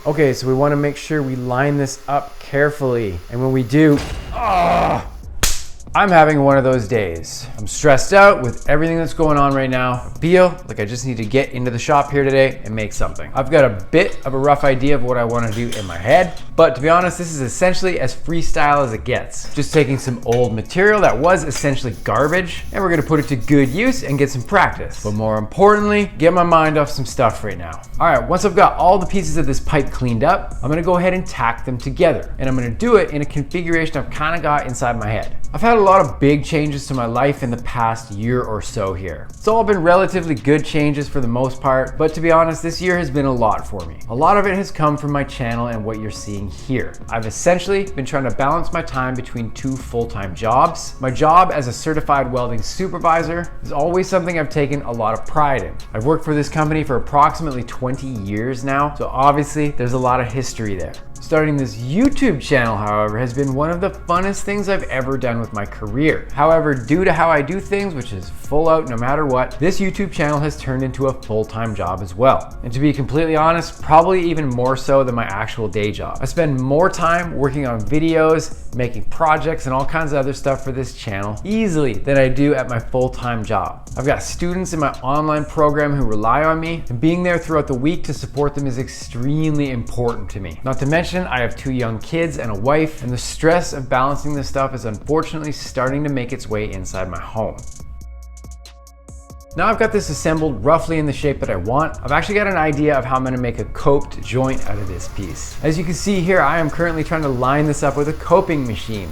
Okay, so we want to make sure we line this up carefully. And when we do, I'm having one of those days. I'm stressed out with everything that's going on right now. I feel like I just need to get into the shop here today and make something. I've got a bit of a rough idea of what I want to do in my head, but to be honest, this is essentially as freestyle as it gets. Just taking some old material that was essentially garbage, and we're gonna put it to good use and get some practice. But more importantly, get my mind off some stuff right now. All right, once I've got all the pieces of this pipe cleaned up, I'm gonna go ahead and tack them together. And I'm gonna do it in a configuration I've kind of got inside my head. I've had a lot of big changes to my life in the past year or so here. It's all been relatively good changes for the most part, but to be honest, this year has been a lot for me. A lot of it has come from my channel and what you're seeing here. I've essentially been trying to balance my time between two full-time jobs. My job as a certified welding supervisor is always something I've taken a lot of pride in. I've worked for this company for approximately 20 years now, so obviously there's a lot of history there. Starting this YouTube channel, however, has been one of the funnest things I've ever done with my career. However, due to how I do things, which is full out no matter what, this YouTube channel has turned into a full-time job as well. And to be completely honest, probably even more so than my actual day job. I spend more time working on videos, making projects, and all kinds of other stuff for this channel easily than I do at my full-time job. I've got students in my online program who rely on me, and being there throughout the week to support them is extremely important to me. Not to mention, I have 2 young kids and a wife, and the stress of balancing this stuff is unfortunately starting to make its way inside my home. Now I've got this assembled roughly in the shape that I want. I've actually got an idea of how I'm gonna make a coped joint out of this piece. As you can see here, I am currently trying to line this up with a coping machine,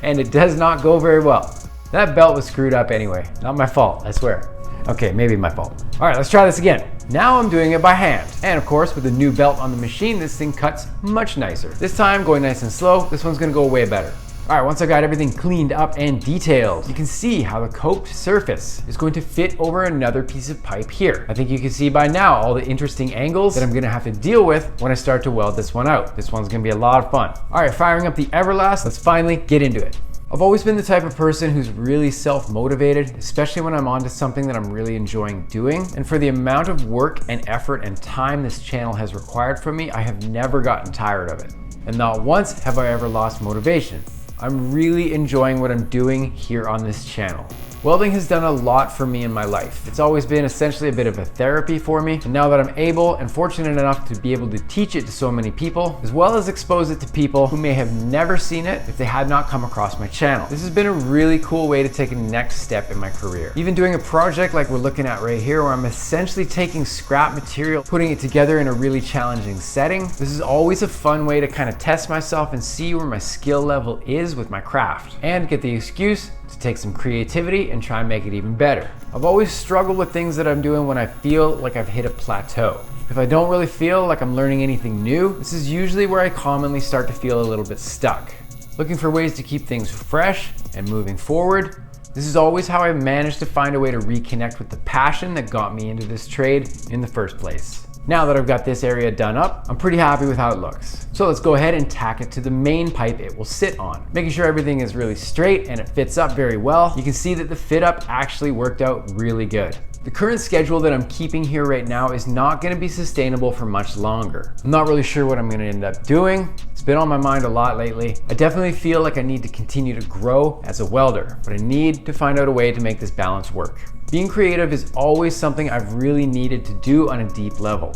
and it does not go very well. That belt was screwed up anyway. Not my fault, I swear. Okay, maybe my fault. All right, let's try this again. Now I'm doing it by hand. And of course, with the new belt on the machine, this thing cuts much nicer. This time, going nice and slow, this one's gonna go way better. All right, once I got everything cleaned up and detailed, you can see how the coped surface is going to fit over another piece of pipe here. I think you can see by now all the interesting angles that I'm gonna have to deal with when I start to weld this one out. This one's gonna be a lot of fun. All right, firing up the Everlast, let's finally get into it. I've always been the type of person who's really self-motivated, especially when I'm onto something that I'm really enjoying doing. And for the amount of work and effort and time this channel has required from me, I have never gotten tired of it. And not once have I ever lost motivation. I'm really enjoying what I'm doing here on this channel. Welding has done a lot for me in my life. It's always been essentially a bit of a therapy for me. And now that I'm able and fortunate enough to be able to teach it to so many people, as well as expose it to people who may have never seen it if they had not come across my channel. This has been a really cool way to take a next step in my career. Even doing a project like we're looking at right here, where I'm essentially taking scrap material, putting it together in a really challenging setting. This is always a fun way to kind of test myself and see where my skill level is with my craft, and get the excuse to take some creativity and try and make it even better. I've always struggled with things that I'm doing when I feel like I've hit a plateau. If I don't really feel like I'm learning anything new, this is usually where I commonly start to feel a little bit stuck. Looking for ways to keep things fresh and moving forward. This is always how I managed to find a way to reconnect with the passion that got me into this trade in the first place. Now that I've got this area done up, I'm pretty happy with how it looks. So let's go ahead and tack it to the main pipe it will sit on. Making sure everything is really straight and it fits up very well. You can see that the fit up actually worked out really good. The current schedule that I'm keeping here right now is not gonna be sustainable for much longer. I'm not really sure what I'm gonna end up doing. It's been on my mind a lot lately. I definitely feel like I need to continue to grow as a welder, but I need to find out a way to make this balance work. Being creative is always something I've really needed to do on a deep level.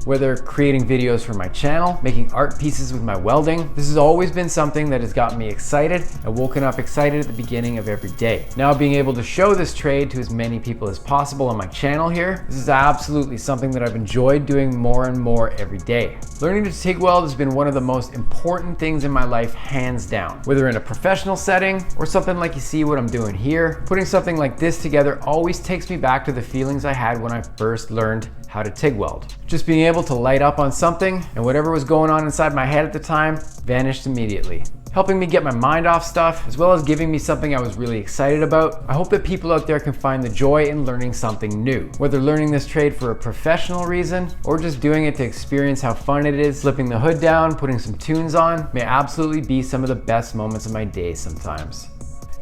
Whether creating videos for my channel, making art pieces with my welding, this has always been something that has gotten me excited and woken up excited at the beginning of every day. Now being able to show this trade to as many people as possible on my channel here, this is absolutely something that I've enjoyed doing more and more every day. Learning to TIG weld has been one of the most important things in my life, hands down. Whether in a professional setting or something like you see what I'm doing here, putting something like this together always takes me back to the feelings I had when I first learned how to TIG weld. Just being able to light up on something and whatever was going on inside my head at the time vanished immediately. Helping me get my mind off stuff, as well as giving me something I was really excited about. I hope that people out there can find the joy in learning something new. Whether learning this trade for a professional reason, or just doing it to experience how fun it is, slipping the hood down, putting some tunes on, may absolutely be some of the best moments of my day sometimes.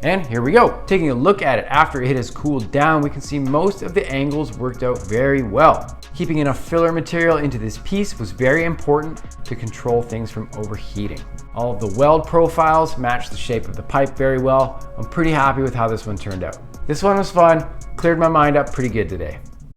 And here we go. Taking a look at it after it has cooled down, we can see most of the angles worked out very well. Keeping enough filler material into this piece was very important to control things from overheating. All of the weld profiles match the shape of the pipe very well. I'm pretty happy with how this one turned out. This one was fun, cleared my mind up pretty good today.